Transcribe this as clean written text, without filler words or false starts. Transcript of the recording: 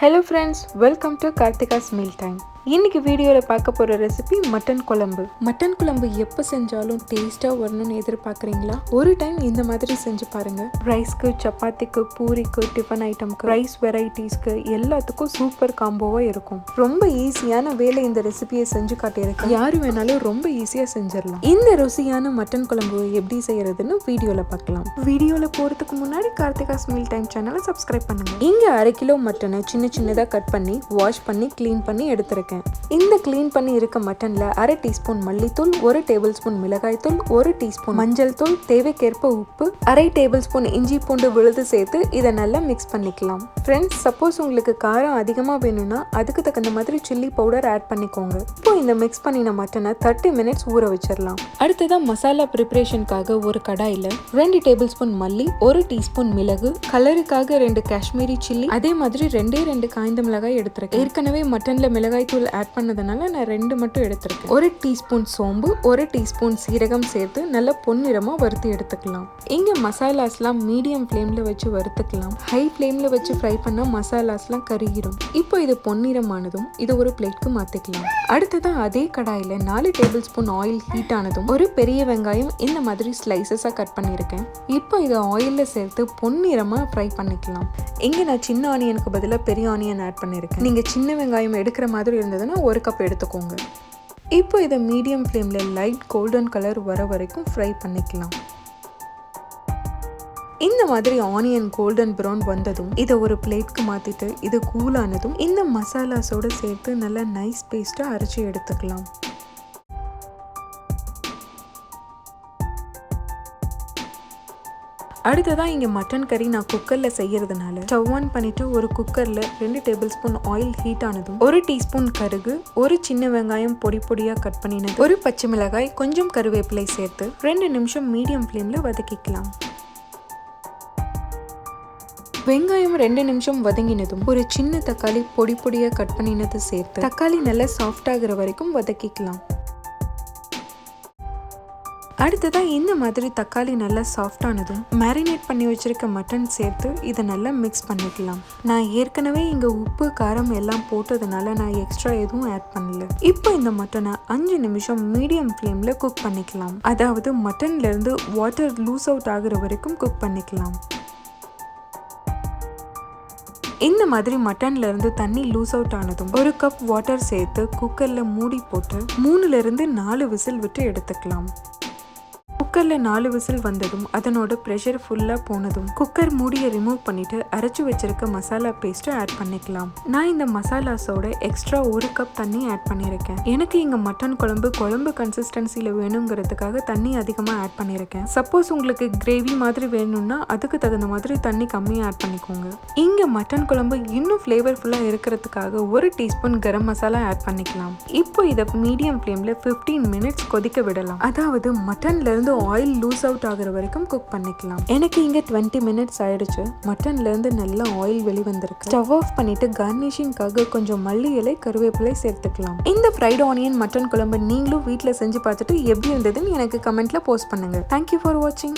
Hello friends, welcome to Karthika's Meal Time. இன்னைக்கு வீடியோவில் பார்க்க போகிற ரெசிபி மட்டன் குழம்பு. மட்டன் குழம்பு எப்போ செஞ்சாலும் டேஸ்ட்டாக வரணும்னு எதிர்பார்க்குறீங்களா? ஒரு டைம் இந்த மாதிரி செஞ்சு பாருங்க. ரைஸ்க்கு, சப்பாத்திக்கு, பூரிக்கு, டிஃபன் ஐட்டம்க்கு, ரைஸ் வெரைட்டிஸ்க்கு எல்லாத்துக்கும் சூப்பர் காம்போவாக இருக்கும். ரொம்ப ஈஸியான வேலை இந்த ரெசிபியை செஞ்சு காட்டியிருக்கேன். யாரு வேணாலும் ரொம்ப ஈஸியாக செஞ்சிடலாம். இந்த ருசியான மட்டன் குழம்பு எப்படி செய்யறதுன்னு வீடியோவில் பார்க்கலாம். வீடியோவில் போகிறதுக்கு முன்னாடி கார்த்திகாஸ் மீல் டைம் சேனலை சப்ஸ்கிரைப் பண்ணுங்க. இங்கே 1/2 கிலோ மட்டனை சின்னதாக கட் பண்ணி வாஷ் பண்ணி க்ளீன் பண்ணி எடுத்துருக்கேன். இந்த க்ளீன் பண்ணி இருக்க மட்டன்ல 1/2 டீஸ்பூன் மல்லித்தூள், 1 டேபிள் ஸ்பூன் மிளகாய்த்தூள், 1 டீஸ்பூன் மஞ்சள் தூள், தேவைக்கேற்ப உப்பு, 1/2 டேபிள் ஸ்பூன் இஞ்சி பூண்டு விழுது சேர்த்து இதை நல்லா மிக்ஸ் பண்ணிக்கலாம். ஃப்ரெண்ட்ஸ், சப்போஸ் உங்களுக்கு காரம் அதிகமாக வேணும்னா அதுக்கு தகுந்த மாதிரி சில்லி பவுடர் ஆட் பண்ணிக்கோங்க. இப்போ இந்த மிக்ஸ் பண்ணின மட்டனை 30 மினிட்ஸ் ஊற வச்சிடலாம். அடுத்ததான் மசாலா ப்ரிப்பரேஷனுக்காக ஒரு கடாயில் 2 டேபிள் ஸ்பூன் மல்லி, 1 டீஸ்பூன் மிளகு, கலருக்காக 2 காஷ்மீரி சில்லி, அதே மாதிரி 2 காய்ந்த மிளகாய் எடுத்திருக்கேன். ஏற்கனவே மட்டன்ல மிளகாய் தூள் ஆட் பண்ணதுனால நான் 2 மட்டும் எடுத்திருக்கேன். 1 டீஸ்பூன் சோம்பு, 1 டீஸ்பூன் சீரகம் சேர்த்து நல்லா பொன்னிறமா வறுத்து எடுத்துக்கலாம். இங்க மசாலாஸ்லாம் மீடியம் ஃப்ளேம்ல வச்சு வறுத்துக்கலாம். ஹை ஃப்ளேம்ல வச்சு ஃப்ரை பண்ணா மசாலாஸ்லாம் கருகிடும். இப்போ இது பொன்னிறமானதும் இது ஒரு பிளேட்க்கு மாத்திக்கலாம். அடுத்ததான் அதே கடாயில 4 டேபிள் ஸ்பூன் ஆயில் ஹீட் ஆனதும் ஒரு பெரிய வெங்காயம் இந்த மாதிரி ஸ்லைசஸா கட் பண்ணியிருக்கேன். இப்போ இதை ஆயில்ல சேர்த்து பொன்னிறமா ஃப்ரை பண்ணிக்கலாம். இங்க நான் சின்ன ஆனியனுக்கு பதிலாக பெரிய ஆனியன் ஆட் பண்ணியிருக்கேன். நீங்க சின்ன வெங்காயம் எடுக்கிற மாதிரி இருந்ததுன்னா 1 கப் எடுத்துக்கோங்க. இப்போ இதை மீடியம் ஃப்ளேம்ல லைட் கோல்டன் கலர் வர வரைக்கும் ஃப்ரை பண்ணிக்கலாம். இந்த மாதிரி ஆனியன் கோல்டன் ப்ரௌன் வந்ததும் இதை ஒரு பிளேட்க்கு மாத்திட்டு இது கூலானதும் இந்த மசாலாஸோட சேர்த்து நல்லா நைஸ் பேஸ்டா அரைச்சி எடுத்துக்கலாம். அடுத்ததான் இங்கே மட்டன் கறி நான் குக்கரில் செய்யறதுனால ஸ்டவ் ஆன் பண்ணிட்டு ஒரு குக்கரில் 2 டேபிள் ஸ்பூன் ஆயில் ஹீட் ஆனதும் 1 டீஸ்பூன் கடுகு, 1 சின்ன வெங்காயம் பொடி பொடியாக கட் பண்ணினது, 1 பச்சை மிளகாய், கொஞ்சம் கருவேப்பிலை சேர்த்து 2 நிமிஷம் மீடியம் ஃப்ளேமில் வதக்கிக்கலாம். வெங்காயம் 2 நிமிஷம் வதங்கினதும் ஒரு சின்ன தக்காளி பொடி பொடியாக கட் பண்ணினது சேர்த்து தக்காளி நல்லா சாஃப்ட் ஆகிற வரைக்கும் வதக்கிக்கலாம். அடுத்ததான் இந்த மாதிரி தக்காளி நல்லா சாஃப்டானதும் மேரினேட் பண்ணி வச்சிருக்க மட்டன் சேர்த்து இதை நல்லா மிக்ஸ் பண்ணிக்கலாம். நான் ஏற்கனவே இங்க உப்பு காரம் எல்லாம் போட்டதுனால நான் எக்ஸ்ட்ரா எதுவும் ஆட் பண்ணல. இப்போ இந்த மட்டனை 5 நிமிஷம் மீடியம் ஃப்ளேம்ல குக் பண்ணிக்கலாம். அதாவது மட்டன்ல இருந்து வாட்டர் லூஸ் அவுட் ஆகுற வரைக்கும் குக் பண்ணிக்கலாம். இந்த மாதிரி மட்டன்ல இருந்து தண்ணி லூஸ் அவுட் ஆனதும் 1 கப் வாட்டர் சேர்த்து குக்கர்ல மூடி போட்டு 3-4 விசில் விட்டு எடுத்துக்கலாம். குக்கரில் 4 விசில் வந்ததும் அதனோட ப்ரெஷர் ஃபுல்லாக போனதும் குக்கர் மூடியை ரிமூவ் பண்ணிட்டு அரைச்சி வச்சிருக்க மசாலா பேஸ்ட்டை ஆட் பண்ணிக்கலாம். நான் இந்த மசாலாஸோட எக்ஸ்ட்ரா 1 கப் தண்ணி ஆட் பண்ணியிருக்கேன். எனக்கு இங்கே மட்டன் குழம்பு கன்சிஸ்டன்சியில் வேணுங்கிறதுக்காக தண்ணி அதிகமாக ஆட் பண்ணியிருக்கேன். சப்போஸ் உங்களுக்கு கிரேவி மாதிரி வேணும்னா அதுக்கு தகுந்த மாதிரி தண்ணி கம்மியாக ஆட் பண்ணிக்கோங்க. இங்கே மட்டன் குழம்பு இன்னும் ஃப்ளேவர்ஃபுல்லாக இருக்கிறதுக்காக 1 டீஸ்பூன் கரம் மசாலா ஆட் பண்ணிக்கலாம். இப்போ இதை மீடியம் ஃப்ளேமில் 15 மினிட்ஸ் கொதிக்க விடலாம். அதாவது மட்டன்ல இருந்து ஆயில் லூஸ் அவுட் ஆகுற வரைக்கும் குக் பண்ணிக்கலாம். எனக்கு இங்க 20 மினிட்ஸ் ஆயிடுச்சு. மட்டன்ல இருந்து நல்லா ஆயில் வெளிவந்திருக்கு. ஸ்டவ் ஆஃப் பண்ணிட்டு கார்னிஷிங்காக கொஞ்சம் மல்லி இலை, கருவேப்பிலை சேர்த்துக்கலாம். இந்த ஃப்ரைட் ஆனியன் மட்டன் குழம்பு நீங்களும் வீட்டில் செஞ்சு பார்த்துட்டு எப்படி இருந்ததுன்னு எனக்கு கமெண்ட்ல போஸ்ட் பண்ணுங்க. தேங்க்யூ ஃபார் வாட்சிங்.